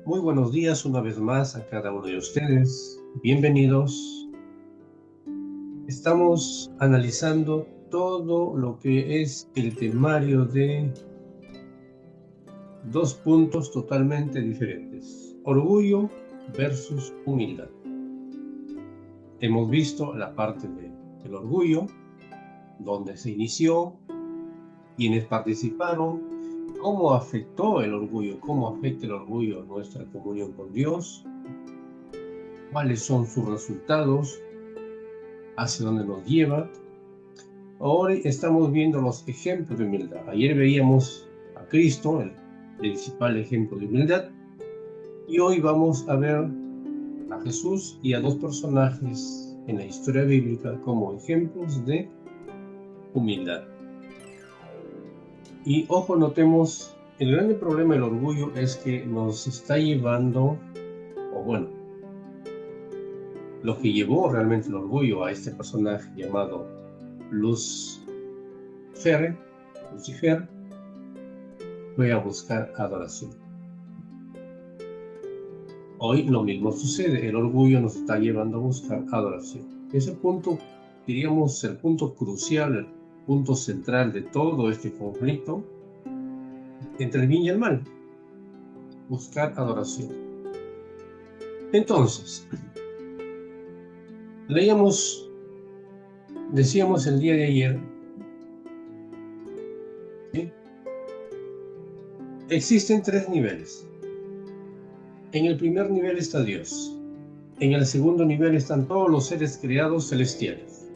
Muy buenos días una vez más a cada uno de ustedes. Bienvenidos. Estamos analizando todo lo que es el temario de dos puntos totalmente diferentes: orgullo versus humildad. Hemos visto la parte del orgullo, donde se inició, quienes participaron, cómo afectó el orgullo, cómo afecta el orgullo a nuestra comunión con Dios, cuáles son sus resultados, hacia dónde nos lleva. Ahora estamos viendo los ejemplos de humildad. Ayer veíamos a Cristo, el principal ejemplo de humildad, y hoy vamos a ver a Jesús y a dos personajes en la historia bíblica como ejemplos de humildad. Y ojo, notemos, el grande problema del orgullo es que nos está llevando, o bueno, lo que llevó realmente el orgullo a este personaje llamado Lucifer, fue a buscar adoración. Hoy lo mismo sucede, el orgullo nos está llevando a buscar adoración. Ese punto, diríamos, el punto crucial, el punto central de todo este conflicto entre el bien y el mal, buscar adoración. Entonces, decíamos el día de ayer, ¿sí? Existen tres niveles. En el primer nivel está Dios. En el segundo nivel están todos los seres creados celestiales,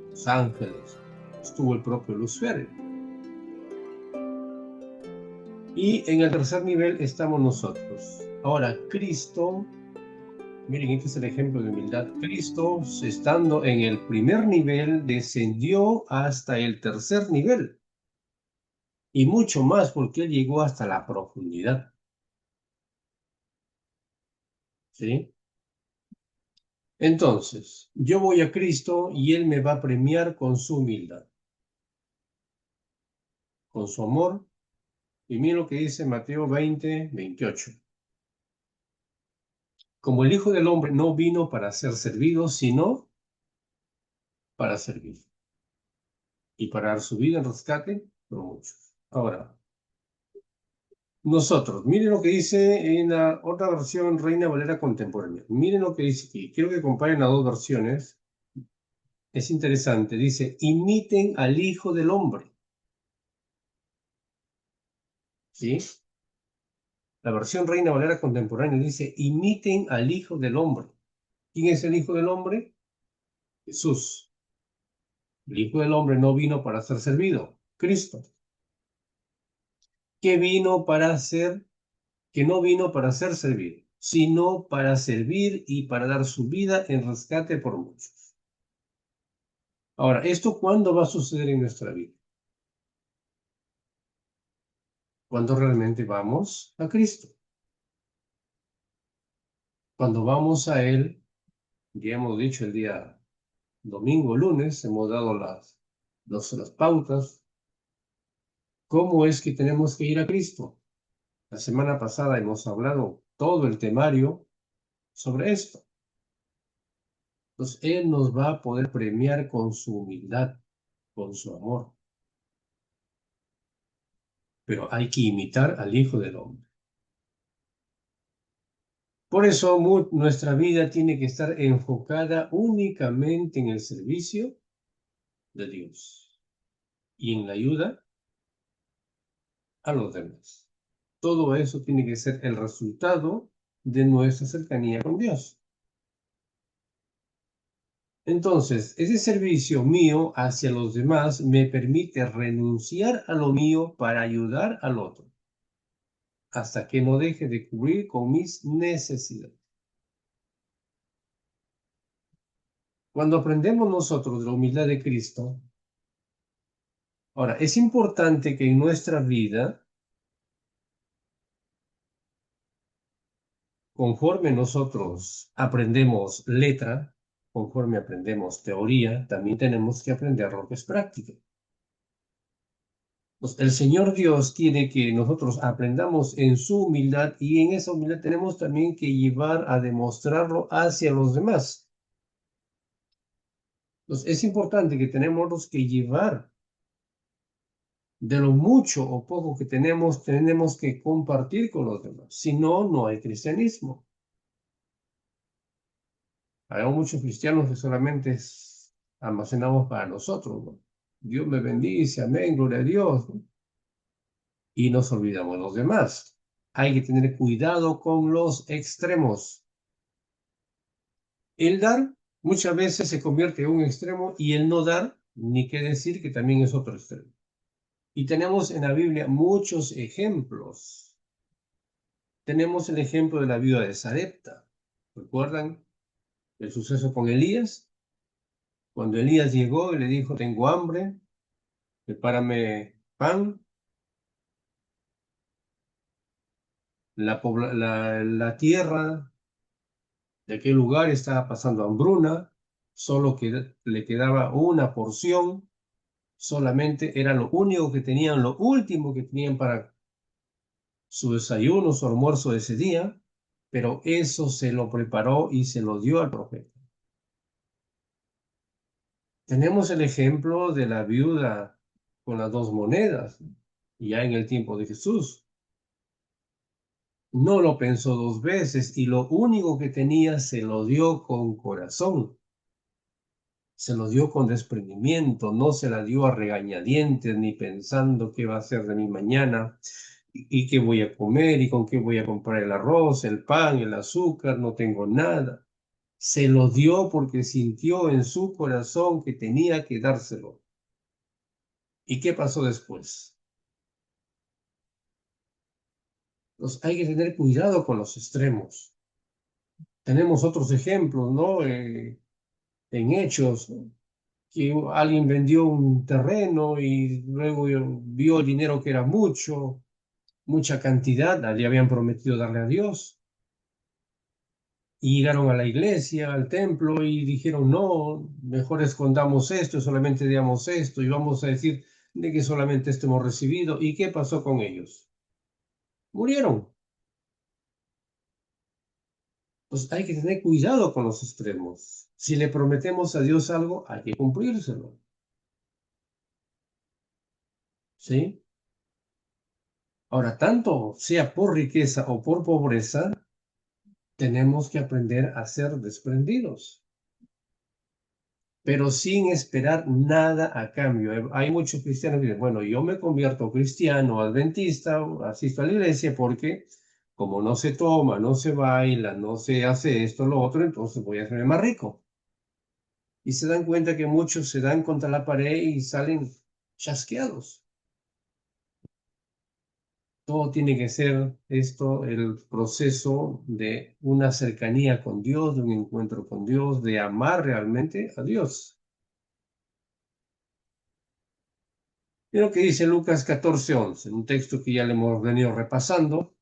los ángeles. Estuvo el propio Lucifer. Y en el tercer nivel estamos nosotros. Ahora, Cristo, miren, este es el ejemplo de humildad. Cristo, estando en el primer nivel, descendió hasta el tercer nivel. Y mucho más porque Él llegó hasta la profundidad. ¿Sí? Entonces, yo voy a Cristo y Él me va a premiar con su humildad, con su amor. Y miren lo que dice Mateo 20:28. Como el Hijo del Hombre no vino para ser servido, sino para servir y para dar su vida en rescate por muchos. Ahora, nosotros, miren lo que dice en la otra versión, Reina Valera Contemporánea. Miren lo que dice aquí. Quiero que comparen las dos versiones. Es interesante. Dice, imiten al Hijo del Hombre. ¿Sí? La versión Reina Valera Contemporánea dice, imiten al Hijo del Hombre. ¿Quién es el Hijo del Hombre? Jesús. El Hijo del Hombre no vino para ser servido. Cristo. Que vino para ser, que no vino para ser servido, sino para servir y para dar su vida en rescate por muchos. Ahora, ¿esto cuándo va a suceder en nuestra vida? Cuando realmente vamos a Cristo. Cuando vamos a Él, ya hemos dicho el día domingo, lunes, hemos dado las pautas. ¿Cómo es que tenemos que ir a Cristo? La semana pasada hemos hablado todo el temario sobre esto. Entonces, Él nos va a poder premiar con su humildad, con su amor. Pero hay que imitar al Hijo del Hombre. Por eso nuestra vida tiene que estar enfocada únicamente en el servicio de Dios y en la ayuda a los demás. Todo eso tiene que ser el resultado de nuestra cercanía con Dios. Entonces, ese servicio mío hacia los demás me permite renunciar a lo mío para ayudar al otro, hasta que no deje de cubrir con mis necesidades. Cuando aprendemos nosotros de la humildad de Cristo, ahora, es importante que en nuestra vida, conforme nosotros aprendemos letra, conforme aprendemos teoría, también tenemos que aprender lo que es práctica. Pues el Señor Dios quiere que nosotros aprendamos en su humildad y en esa humildad tenemos también que llevar a demostrarlo hacia los demás. Entonces es importante que tenemos que llevar de lo mucho o poco que tenemos que compartir con los demás. Si no, no hay cristianismo. Hay muchos cristianos que solamente almacenamos para nosotros, ¿no? Dios me bendice, amén, gloria a Dios, ¿no? Y nos olvidamos de los demás. Hay que tener cuidado con los extremos. El dar muchas veces se convierte en un extremo y el no dar, ni qué decir que también es otro extremo. Y tenemos en la Biblia muchos ejemplos. Tenemos el ejemplo de la viuda de Sarepta. ¿Recuerdan el suceso con Elías? Cuando Elías llegó y le dijo, tengo hambre, prepárame pan. La tierra de aquel lugar estaba pasando hambruna, solo que le quedaba una porción, solamente era lo único que tenían, lo último que tenían para su desayuno, su almuerzo de ese día, pero eso se lo preparó y se lo dio al profeta. Tenemos el ejemplo de la viuda con las 2 monedas, ya en el tiempo de Jesús. No lo pensó 2 veces y lo único que tenía se lo dio con corazón. Se lo dio con desprendimiento, no se la dio a regañadientes ni pensando qué va a hacer de mi mañana y qué voy a comer y con qué voy a comprar el arroz, el pan, el azúcar, no tengo nada. Se lo dio porque sintió en su corazón que tenía que dárselo. ¿Y qué pasó después? Entonces hay que tener cuidado con los extremos. Tenemos otros ejemplos, ¿no? En Hechos, ¿no? Que alguien vendió un terreno y luego vio el dinero que era mucha cantidad, le habían prometido darle a Dios. Y llegaron a la iglesia, al templo y dijeron, no, mejor escondamos esto, solamente digamos esto y vamos a decir de que solamente esto hemos recibido. ¿Y qué pasó con ellos? Murieron. Pues hay que tener cuidado con los extremos. Si le prometemos a Dios algo, hay que cumplírselo. ¿Sí? Ahora, tanto sea por riqueza o por pobreza, tenemos que aprender a ser desprendidos, pero sin esperar nada a cambio. Hay muchos cristianos que dicen, bueno, yo me convierto cristiano, adventista, asisto a la iglesia porque como no se toma, no se baila, no se hace esto, lo otro, entonces voy a ser más rico. Y se dan cuenta que muchos se dan contra la pared y salen chasqueados. Todo tiene que ser esto, el proceso de una cercanía con Dios, de un encuentro con Dios, de amar realmente a Dios. Y lo que dice Lucas 14:11, un texto que ya le hemos venido repasando,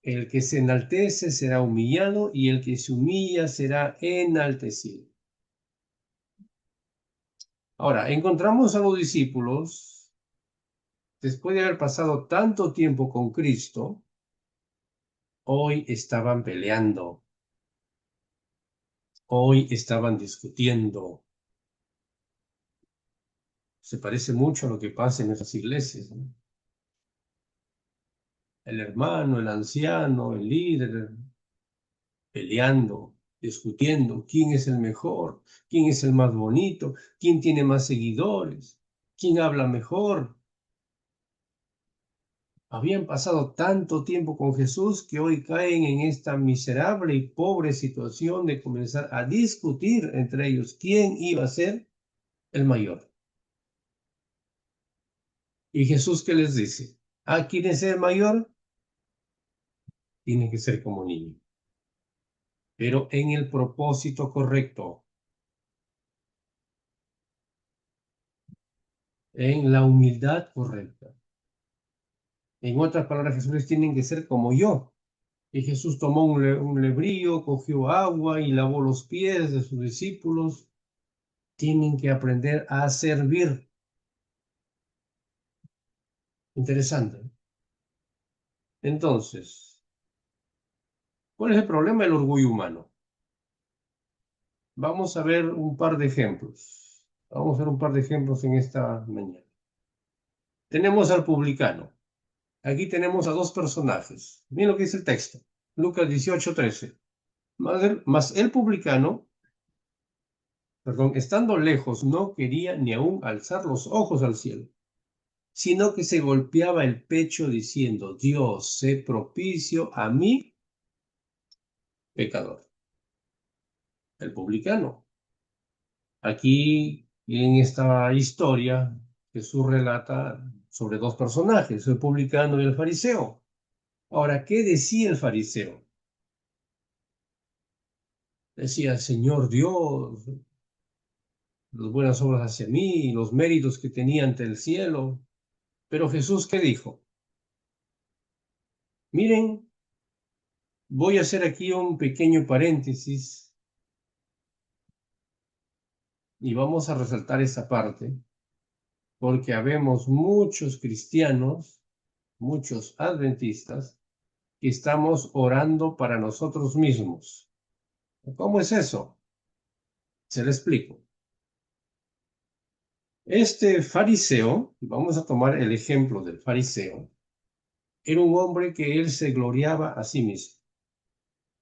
el que se enaltece será humillado y el que se humilla será enaltecido. Ahora, encontramos a los discípulos, después de haber pasado tanto tiempo con Cristo, hoy estaban peleando, hoy estaban discutiendo. Se parece mucho a lo que pasa en esas iglesias, ¿no? El hermano, el anciano, el líder, peleando, discutiendo quién es el mejor, quién es el más bonito, quién tiene más seguidores, quién habla mejor. Habían pasado tanto tiempo con Jesús que hoy caen en esta miserable y pobre situación de comenzar a discutir entre ellos quién iba a ser el mayor. ¿Y Jesús qué les dice? ¿A quién es el mayor? Tiene que ser como niño, pero en el propósito correcto, en la humildad correcta. En otras palabras, Jesús tienen que ser como yo. Y Jesús tomó un lebrillo, cogió agua y lavó los pies de sus discípulos. Tienen que aprender a servir. Interesante. Entonces, ¿cuál es el problema del orgullo humano? Vamos a ver un par de ejemplos. Vamos a ver un par de ejemplos en esta mañana. Tenemos al publicano. Aquí tenemos a dos personajes. Miren lo que dice el texto. Lucas 18:13. Mas el publicano, perdón, estando lejos, no quería ni aún alzar los ojos al cielo, sino que se golpeaba el pecho diciendo, Dios, sé propicio a mí, pecador. El publicano. Aquí, en esta historia, Jesús relata sobre dos personajes, el publicano y el fariseo. Ahora, ¿qué decía el fariseo? Decía, Señor Dios, las buenas obras hacia mí, los méritos que tenía ante el cielo. Pero Jesús, ¿qué dijo? Miren, voy a hacer aquí un pequeño paréntesis y vamos a resaltar esa parte, porque habemos muchos cristianos, muchos adventistas, que estamos orando para nosotros mismos. ¿Cómo es eso? Se lo explico. Este fariseo, vamos a tomar el ejemplo del fariseo, era un hombre que él se gloriaba a sí mismo.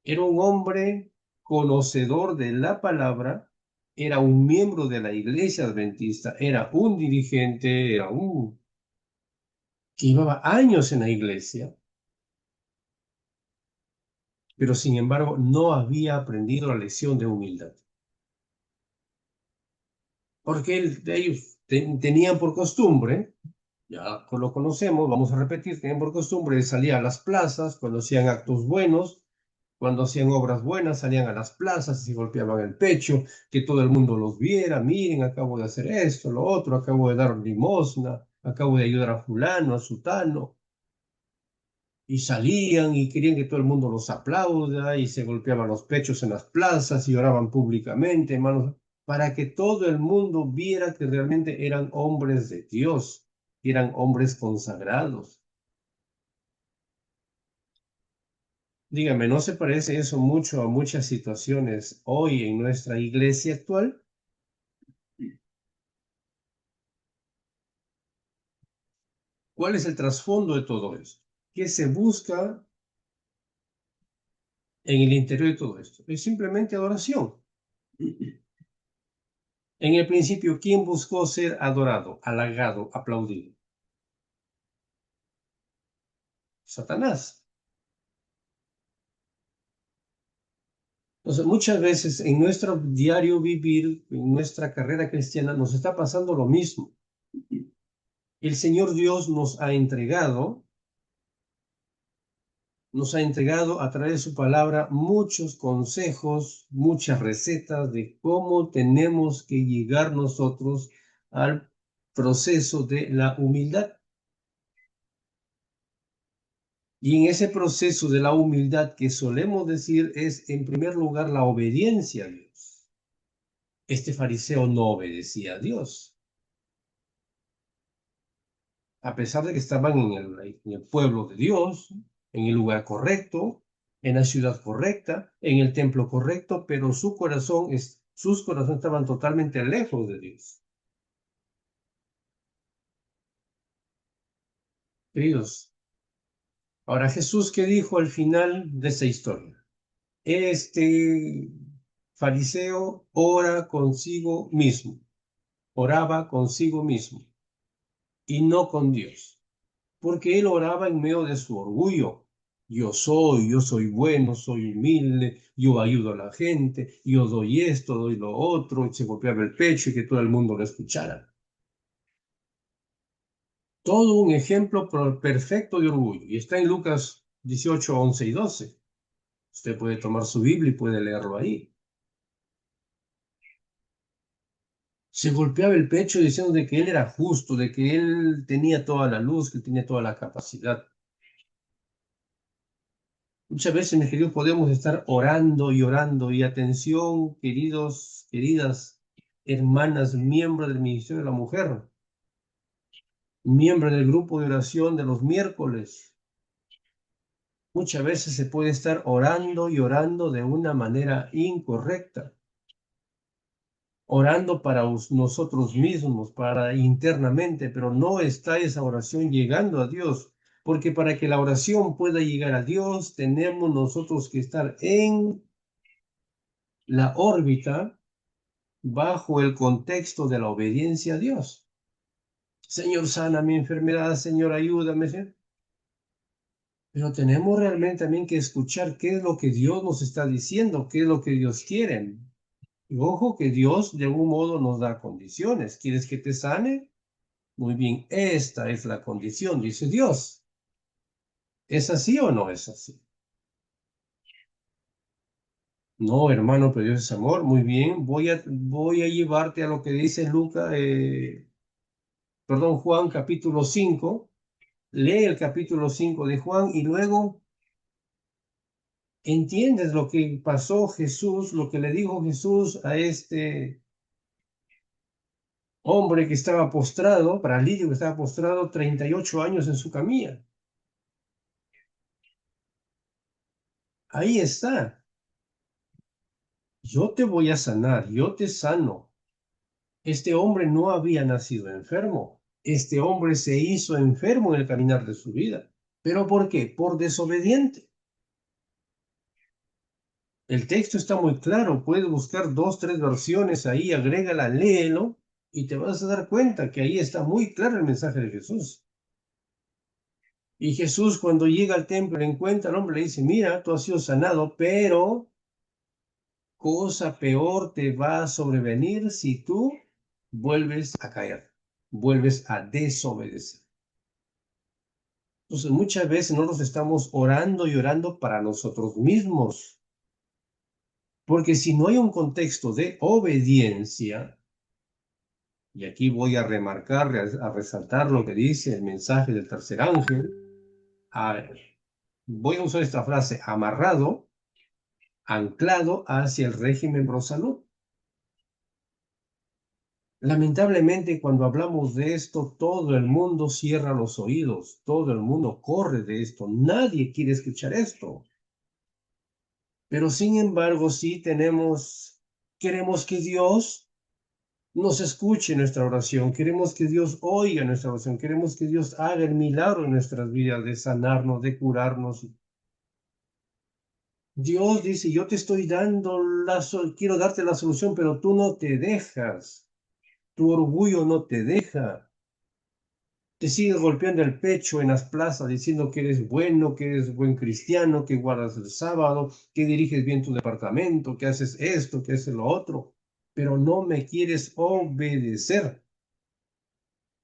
Era un hombre conocedor de la palabra, era un miembro de la iglesia adventista, era un dirigente, era un que llevaba años en la iglesia, pero sin embargo no había aprendido la lección de humildad. Porque ellos tenían por costumbre, ya lo conocemos, vamos a repetir, tenían por costumbre de salir a las plazas cuando hacían actos buenos, cuando hacían obras buenas, salían a las plazas y se golpeaban el pecho, que todo el mundo los viera, miren, acabo de hacer esto, lo otro, acabo de dar limosna, acabo de ayudar a fulano, a sutano, y salían y querían que todo el mundo los aplauda y se golpeaban los pechos en las plazas y oraban públicamente, hermanos, para que todo el mundo viera que realmente eran hombres de Dios, que eran hombres consagrados. Dígame, ¿no se parece eso mucho a muchas situaciones hoy en nuestra iglesia actual? ¿Cuál es el trasfondo de todo esto? ¿Qué se busca en el interior de todo esto? Es simplemente adoración. En el principio, ¿quién buscó ser adorado, halagado, aplaudido? Satanás. Entonces, muchas veces en nuestro diario vivir, en nuestra carrera cristiana, nos está pasando lo mismo. El Señor Dios nos ha entregado a través de su palabra muchos consejos, muchas recetas de cómo tenemos que llegar nosotros al proceso de la humildad. Y en ese proceso de la humildad que solemos decir es, en primer lugar, la obediencia a Dios. Este fariseo no obedecía a Dios, a pesar de que estaban en el pueblo de Dios, en el lugar correcto, en la ciudad correcta, en el templo correcto, pero sus corazones estaban totalmente lejos de Dios. Queridos, ahora Jesús, ¿qué dijo al final de esa historia? Este fariseo oraba consigo mismo y no con Dios, porque él oraba en medio de su orgullo. Yo soy bueno, soy humilde, yo ayudo a la gente, yo doy esto, doy lo otro, y se golpeaba el pecho y que todo el mundo lo escuchara. Todo un ejemplo perfecto de orgullo. Y está en Lucas 18, 11 y 12. Usted puede tomar su Biblia y puede leerlo ahí. Se golpeaba el pecho diciendo de que él era justo, de que él tenía toda la luz, que tenía toda la capacidad. Muchas veces, mis queridos, podemos estar orando y orando. Y atención, queridas hermanas, miembros del Ministerio de la Mujer. miembro del grupo de oración de los miércoles. Muchas veces se puede estar orando y orando de una manera incorrecta, orando para nosotros mismos, para internamente, pero no está esa oración llegando a Dios, porque para que la oración pueda llegar a Dios, tenemos nosotros que estar en la órbita bajo el contexto de la obediencia a Dios. Señor, sana mi enfermedad, Señor, ayúdame. Pero tenemos realmente también que escuchar qué es lo que Dios nos está diciendo, qué es lo que Dios quiere. Y ojo que Dios de algún modo nos da condiciones. ¿Quieres que te sane? Muy bien, esta es la condición, dice Dios. ¿Es así o no es así? No, hermano, pero Dios es amor. Muy bien, voy a llevarte a lo que dice Juan capítulo 5. Lee el capítulo 5 de Juan y luego entiendes lo que pasó Jesús, lo que le dijo Jesús a este hombre que estaba postrado, paralítico que estaba postrado 38 años en su camilla. Ahí está. Yo te voy a sanar, yo te sano. Este hombre no había nacido enfermo. Este hombre se hizo enfermo en el caminar de su vida. ¿Pero por qué? Por desobediente. El texto está muy claro. Puedes buscar 2, 3 versiones ahí, agrégala, léelo y te vas a dar cuenta que ahí está muy claro el mensaje de Jesús. Y Jesús cuando llega al templo, le encuentra al hombre, le dice, mira, tú has sido sanado, pero cosa peor te va a sobrevenir si tú vuelves a caer, vuelves a desobedecer. Entonces, muchas veces nosotros estamos orando y orando para nosotros mismos, porque si no hay un contexto de obediencia, y aquí voy a remarcar, a resaltar lo que dice el mensaje del tercer ángel, voy a usar esta frase, amarrado, anclado hacia el régimen pro-salud. Lamentablemente, cuando hablamos de esto, todo el mundo cierra los oídos, todo el mundo corre de esto, nadie quiere escuchar esto. Pero sin embargo, sí queremos que Dios nos escuche nuestra oración, queremos que Dios oiga nuestra oración, queremos que Dios haga el milagro en nuestras vidas de sanarnos, de curarnos. Dios dice, yo te estoy dando quiero darte la solución, pero tú no te dejas, tu orgullo no te deja. Te sigues golpeando el pecho en las plazas diciendo que eres bueno, que eres buen cristiano, que guardas el sábado, que diriges bien tu departamento, que haces esto, que haces lo otro, pero no me quieres obedecer.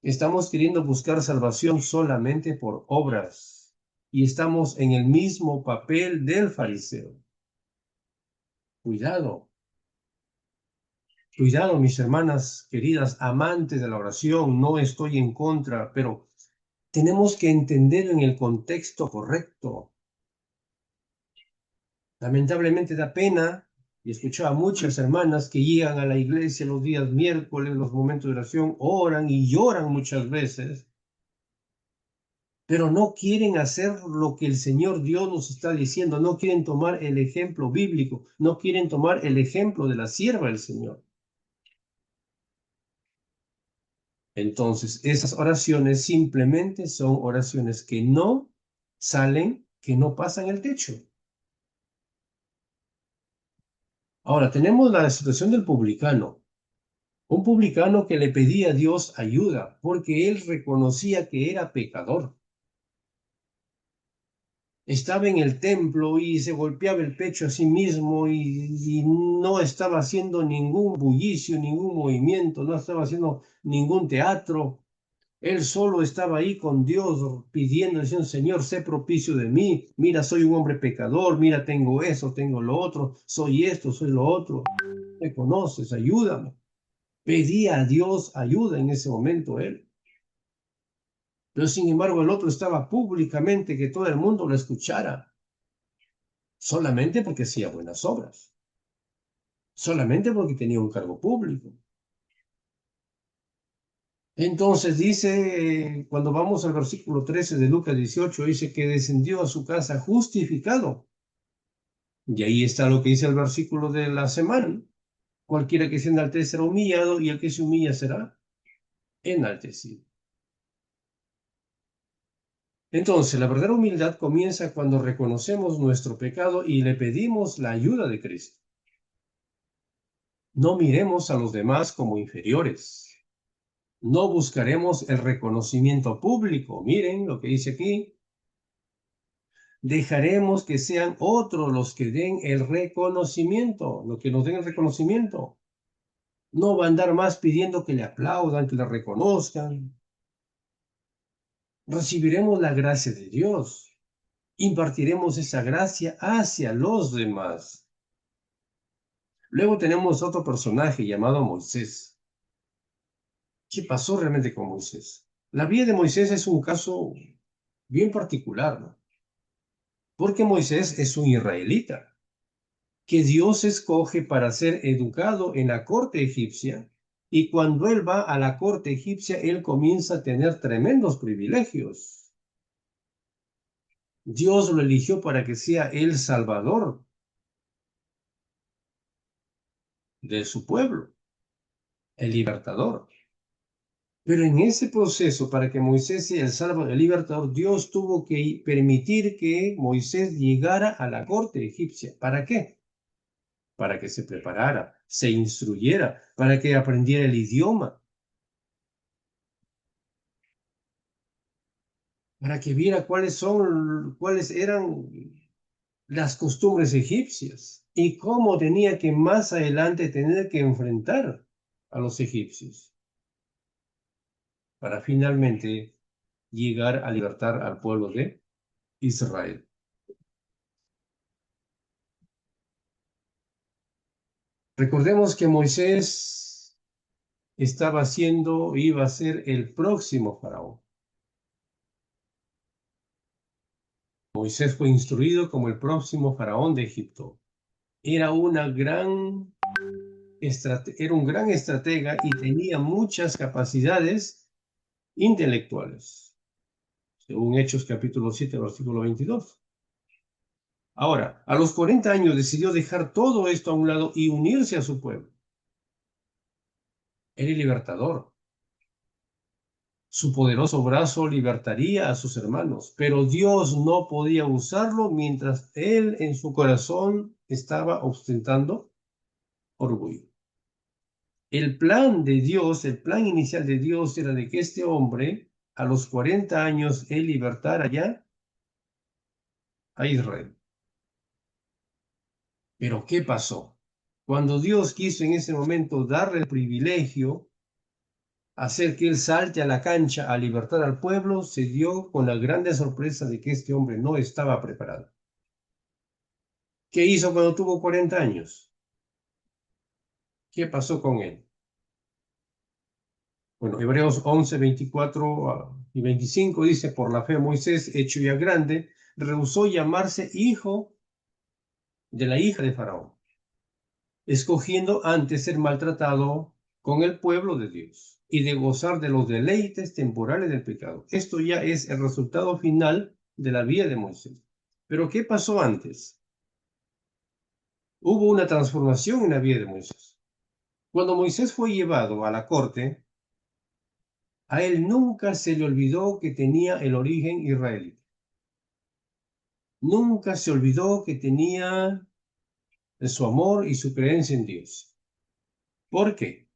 Estamos queriendo buscar salvación solamente por obras y estamos en el mismo papel del fariseo. Cuidado, cuidado, mis hermanas queridas, amantes de la oración, no estoy en contra, pero tenemos que entender en el contexto correcto. Lamentablemente da pena, y escuchaba a muchas hermanas que llegan a la iglesia los días miércoles, los momentos de oración, oran y lloran muchas veces, pero no quieren hacer lo que el Señor Dios nos está diciendo, no quieren tomar el ejemplo bíblico, no quieren tomar el ejemplo de la sierva del Señor. Entonces, esas oraciones simplemente son oraciones que no salen, que no pasan el techo. Ahora, tenemos la situación del publicano. Un publicano que le pedía a Dios ayuda porque él reconocía que era pecador. Estaba en el templo y se golpeaba el pecho a sí mismo y no estaba haciendo ningún bullicio, ningún movimiento, no estaba haciendo ningún teatro. Él solo estaba ahí con Dios pidiendo, diciendo, Señor, sé propicio de mí. Mira, soy un hombre pecador. Mira, tengo eso, tengo lo otro. Soy esto, soy lo otro. Me conoces, ayúdame. Pedía a Dios ayuda en ese momento él. Pero sin embargo el otro estaba públicamente que todo el mundo lo escuchara. Solamente porque hacía buenas obras. Solamente porque tenía un cargo público. Entonces dice, cuando vamos al versículo 13 de Lucas 18, dice que descendió a su casa justificado. Y ahí está lo que dice el versículo de la semana. Cualquiera que se enaltece será humillado y el que se humilla será enaltecido. Entonces, la verdadera humildad comienza cuando reconocemos nuestro pecado y le pedimos la ayuda de Cristo. No miremos a los demás como inferiores. No buscaremos el reconocimiento público. Miren lo que dice aquí. Dejaremos que sean otros los que den el reconocimiento, los que nos den el reconocimiento. No va a andar más pidiendo que le aplaudan, que le reconozcan. Recibiremos la gracia de Dios. Impartiremos esa gracia hacia los demás. Luego tenemos otro personaje llamado Moisés. ¿Qué pasó realmente con Moisés? La vida de Moisés es un caso bien particular, ¿no? Porque Moisés es un israelita que Dios escoge para ser educado en la corte egipcia, y cuando él va a la corte egipcia, él comienza a tener tremendos privilegios. Dios lo eligió para que sea el salvador de su pueblo, el libertador. Pero en ese proceso, para que Moisés sea el salvador, el libertador, Dios tuvo que permitir que Moisés llegara a la corte egipcia. ¿Para qué? Para que se preparara, se instruyera, para que aprendiera el idioma, para que viera cuáles eran las costumbres egipcias y cómo tenía que más adelante tener que enfrentar a los egipcios para finalmente llegar a libertar al pueblo de Israel. Recordemos que Moisés iba a ser el próximo faraón. Moisés fue instruido como el próximo faraón de Egipto. Era era un gran estratega y tenía muchas capacidades intelectuales, según Hechos capítulo 7, versículo 22. Ahora, a los 40 años decidió dejar todo esto a un lado y unirse a su pueblo. Era el libertador. Su poderoso brazo libertaría a sus hermanos, pero Dios no podía usarlo mientras él en su corazón estaba ostentando orgullo. El plan de Dios, el plan inicial de Dios era de que este hombre, a los 40 años, él libertara ya a Israel. Pero ¿qué pasó? Cuando Dios quiso en ese momento darle el privilegio, hacer que él salte a la cancha a libertar al pueblo, se dio con la grande sorpresa de que este hombre no estaba preparado. ¿Qué hizo cuando tuvo 40 años? ¿Qué pasó con él? Bueno, Hebreos 11, 24 y 25 dice, por la fe Moisés, hecho ya grande, rehusó llamarse hijo de la hija de Faraón, escogiendo antes ser maltratado con el pueblo de Dios y de gozar de los deleites temporales del pecado. Esto ya es el resultado final de la vida de Moisés. Pero ¿qué pasó antes? Hubo una transformación en la vida de Moisés. Cuando Moisés fue llevado a la corte, a él nunca se le olvidó que tenía el origen israelí. Nunca se olvidó que tenía su amor y su creencia en Dios. ¿Por qué?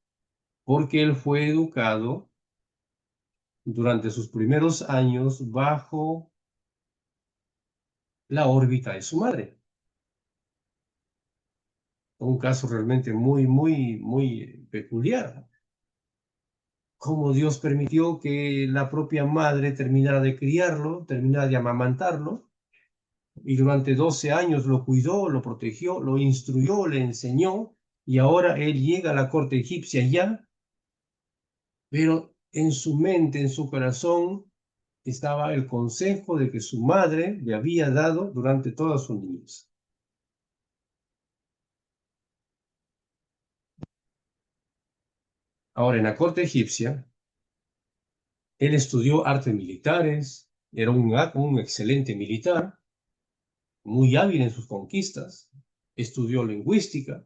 Porque él fue educado durante sus primeros años bajo la órbita de su madre. Un caso realmente muy peculiar. Cómo Dios permitió que la propia madre terminara de criarlo, terminara de amamantarlo, y durante 12 años lo cuidó, lo protegió, lo instruyó, le enseñó, y ahora él llega a la corte egipcia ya, pero en su mente, en su corazón, estaba el consejo de que su madre le había dado durante toda su niñez. Ahora, en la corte egipcia, Él estudió artes militares, era un excelente militar, muy hábil en sus conquistas, estudió lingüística,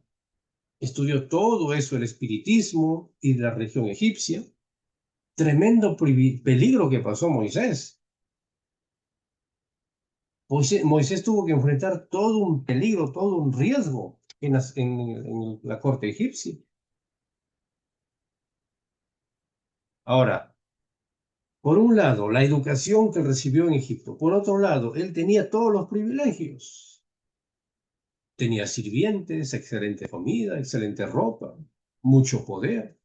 estudió todo eso, el espiritismo y la religión egipcia. Tremendo peligro que pasó Moisés. Moisés tuvo que enfrentar todo un peligro, todo un riesgo en la corte egipcia. Ahora, por un lado, la educación que recibió en Egipto. Por otro lado, él tenía todos los privilegios. Tenía sirvientes, excelente comida, excelente ropa, mucho poder.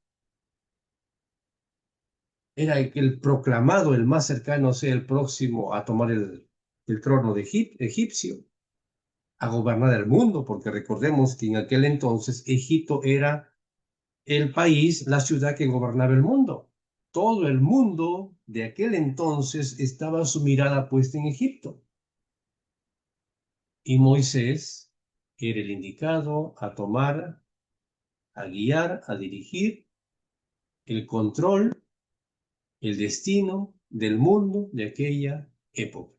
Era el proclamado, el más cercano, sea el próximo a tomar el trono de egipcio, a gobernar el mundo, porque recordemos que en aquel entonces Egipto era el país, la ciudad que gobernaba el mundo. Todo el mundo de aquel entonces estaba su mirada puesta en Egipto. Y Moisés era el indicado a tomar, a guiar, a dirigir el control, el destino del mundo de aquella época.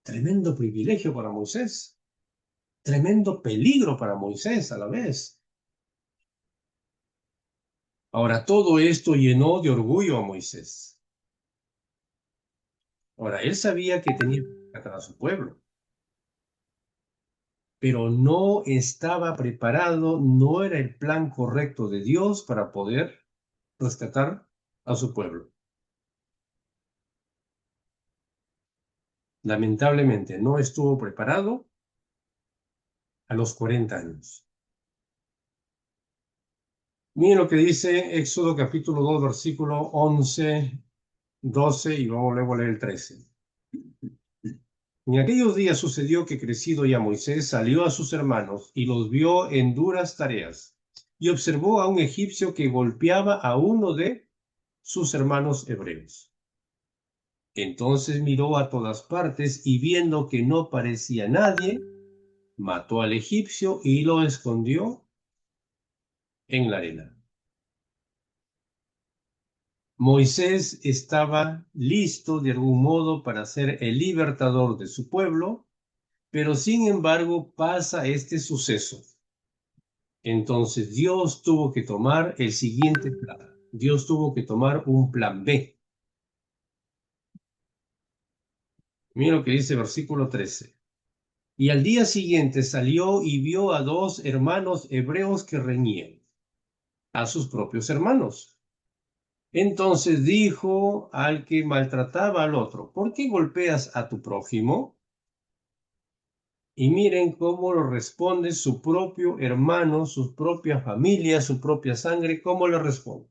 Tremendo privilegio para Moisés, tremendo peligro para Moisés a la vez. Ahora, todo esto llenó de orgullo a Moisés. Ahora, él sabía que tenía que rescatar a su pueblo, pero no estaba preparado, no era el plan correcto de Dios para poder rescatar a su pueblo. Lamentablemente, no estuvo preparado a los 40 años. Miren lo que dice Éxodo capítulo 2, versículo 11, 12 y vamos luego a leer el 13. En aquellos días sucedió que crecido ya Moisés salió a sus hermanos y los vio en duras tareas y observó a un egipcio que golpeaba a uno de sus hermanos hebreos. Entonces miró a todas partes y viendo que no parecía nadie, mató al egipcio y lo escondió en la arena. Moisés estaba listo de algún modo para ser el libertador de su pueblo, pero sin embargo pasa este suceso. Entonces Dios tuvo que tomar el siguiente plan. Dios tuvo que tomar un plan B. Mira lo que dice versículo 13. Y al día siguiente salió y vio a dos hermanos hebreos que reñían, a sus propios hermanos. Entonces dijo al que maltrataba al otro, ¿por qué golpeas a tu prójimo? Y miren cómo lo responde su propio hermano, su propia familia, su propia sangre, cómo le responde.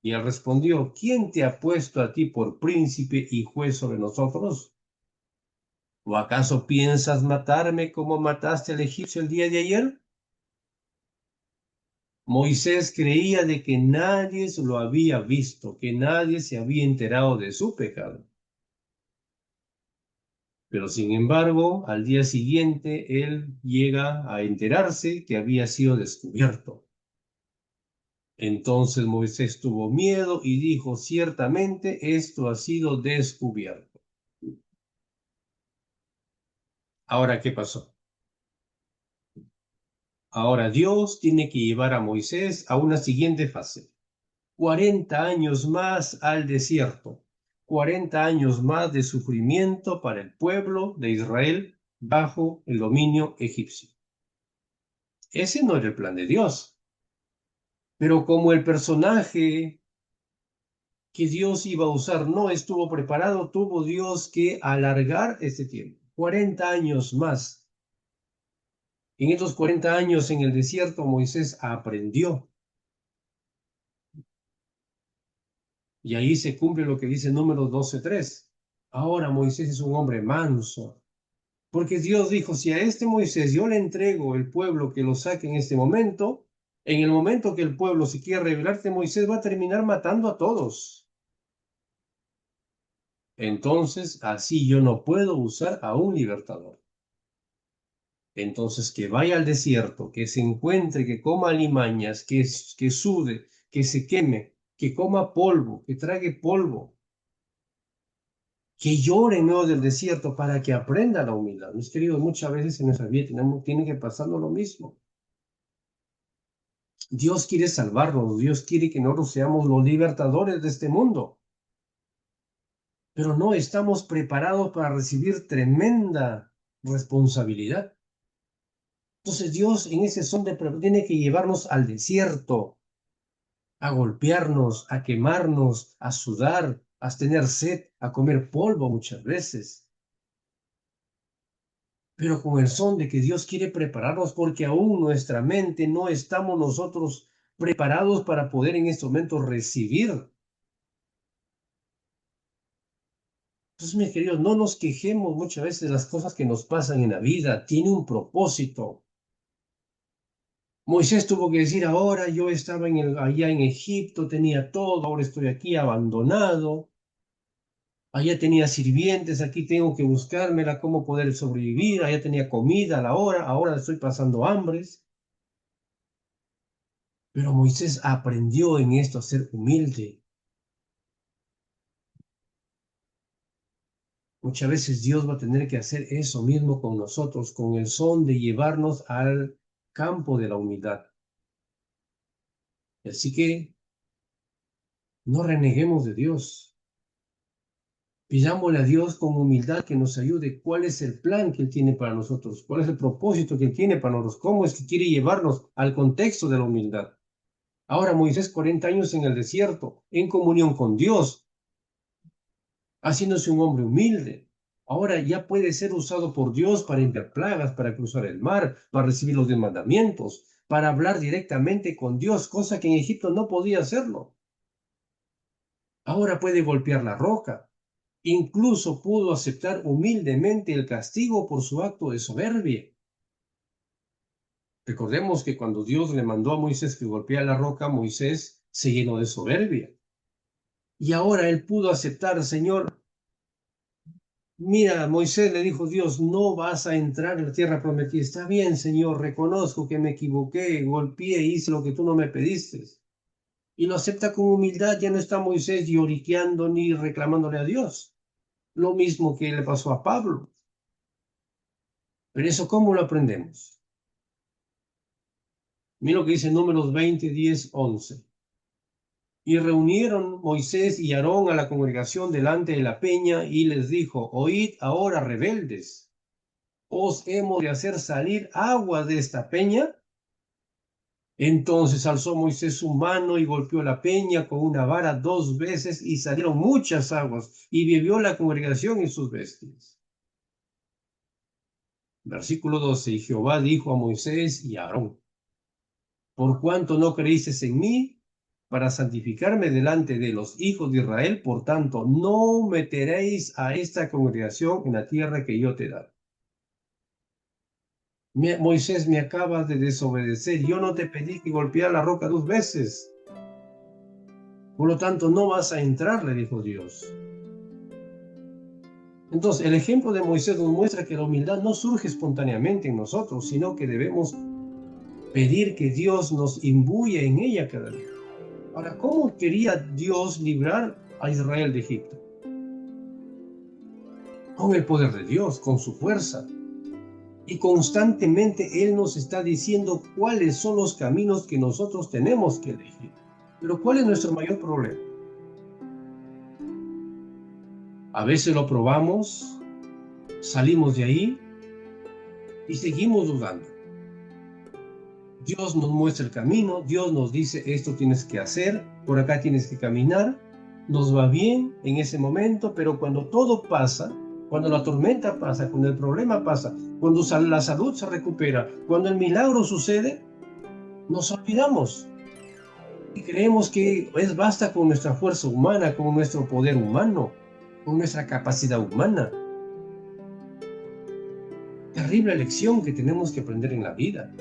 Y él respondió, ¿quién te ha puesto a ti por príncipe y juez sobre nosotros? ¿O acaso piensas matarme como mataste al egipcio el día de ayer? Moisés creía de que nadie lo había visto, que nadie se había enterado de su pecado. Pero sin embargo, al día siguiente, él llega a enterarse que había sido descubierto. Entonces Moisés tuvo miedo y dijo, ciertamente esto ha sido descubierto. Ahora, ¿qué pasó? Ahora Dios tiene que llevar a Moisés a una siguiente fase. 40 años más al desierto. 40 años más de sufrimiento para el pueblo de Israel bajo el dominio egipcio. Ese no era el plan de Dios. Pero como el personaje que Dios iba a usar no estuvo preparado, tuvo Dios que alargar ese tiempo. 40 años más. En estos 40 años en el desierto, Moisés aprendió. Y ahí se cumple lo que dice Números 12:3. Ahora Moisés es un hombre manso. Porque Dios dijo, si a este Moisés yo le entrego el pueblo que lo saque en el momento que el pueblo se quiera rebelarte, Moisés va a terminar matando a todos. Entonces, así yo no puedo usar a un libertador. Entonces, que vaya al desierto, que se encuentre, que coma alimañas, que sude, que se queme, que coma polvo, que trague polvo, que llore en medio del desierto para que aprenda la humildad. Mis queridos, muchas veces en nuestra vida tiene que pasarnos lo mismo. Dios quiere salvarnos, Dios quiere que nosotros seamos los libertadores de este mundo, pero no estamos preparados para recibir tremenda responsabilidad. Entonces Dios en ese son de tiene que llevarnos al desierto, a golpearnos, a quemarnos, a sudar, a tener sed, a comer polvo muchas veces. Pero con el son de que Dios quiere prepararnos porque aún nuestra mente no estamos nosotros preparados para poder en este momento recibir. Entonces, mis queridos, no nos quejemos muchas veces de las cosas que nos pasan en la vida. Tiene un propósito. Moisés tuvo que decir, ahora yo estaba allá en Egipto, tenía todo, ahora estoy aquí abandonado. Allá tenía sirvientes, aquí tengo que buscármela, cómo poder sobrevivir. Allá tenía comida a la hora, ahora estoy pasando hambres. Pero Moisés aprendió en esto a ser humilde. Muchas veces Dios va a tener que hacer eso mismo con nosotros, con el son de llevarnos al campo de la humildad. Así que no reneguemos de Dios. Pidámosle a Dios con humildad que nos ayude. ¿Cuál es el plan que Él tiene para nosotros? ¿Cuál es el propósito que Él tiene para nosotros? ¿Cómo es que quiere llevarnos al contexto de la humildad? Ahora Moisés, 40 años en el desierto, en comunión con Dios, haciéndose un hombre humilde. Ahora ya puede ser usado por Dios para enviar plagas, para cruzar el mar, para recibir los 10 mandamientos, para hablar directamente con Dios, cosa que en Egipto no podía hacerlo. Ahora puede golpear la roca. Incluso pudo aceptar humildemente el castigo por su acto de soberbia. Recordemos que cuando Dios le mandó a Moisés que golpeara la roca, Moisés se llenó de soberbia. Y ahora él pudo aceptar, Señor, mira, Moisés le dijo Dios, no vas a entrar en la tierra prometida. Está bien, Señor, reconozco que me equivoqué, golpeé, hice lo que tú no me pediste. Y lo acepta con humildad, ya no está Moisés lloriqueando ni reclamándole a Dios. Lo mismo que le pasó a Pablo. Pero eso, ¿cómo lo aprendemos? Mira lo que dice Números 20, 10, 11. Y reunieron Moisés y Aarón a la congregación delante de la peña y les dijo, oíd ahora, rebeldes, ¿os hemos de hacer salir agua de esta peña? Entonces alzó Moisés su mano y golpeó la peña con una vara 2 veces y salieron muchas aguas y bebió la congregación y sus bestias. Versículo 12. Y Jehová dijo a Moisés y a Aarón, por cuanto no creísteis en mí para santificarme delante de los hijos de Israel, por tanto, no meteréis a esta congregación en la tierra que yo te daré. Moisés, me acabas de desobedecer, yo no te pedí que golpeara la roca 2 veces. Por lo tanto, no vas a entrar, le dijo Dios. Entonces, el ejemplo de Moisés nos muestra que la humildad no surge espontáneamente en nosotros, sino que debemos pedir que Dios nos imbuya en ella cada día. Ahora, ¿cómo quería Dios librar a Israel de Egipto? Con el poder de Dios, con su fuerza. Y constantemente Él nos está diciendo cuáles son los caminos que nosotros tenemos que elegir. Pero ¿cuál es nuestro mayor problema? A veces lo probamos, salimos de ahí y seguimos dudando. Dios nos muestra el camino, Dios nos dice esto tienes que hacer, por acá tienes que caminar, nos va bien en ese momento, pero cuando todo pasa, cuando la tormenta pasa, cuando el problema pasa, cuando la salud se recupera, cuando el milagro sucede, nos olvidamos y creemos que basta con nuestra fuerza humana, con nuestro poder humano, con nuestra capacidad humana. Terrible lección que tenemos que aprender en la vida.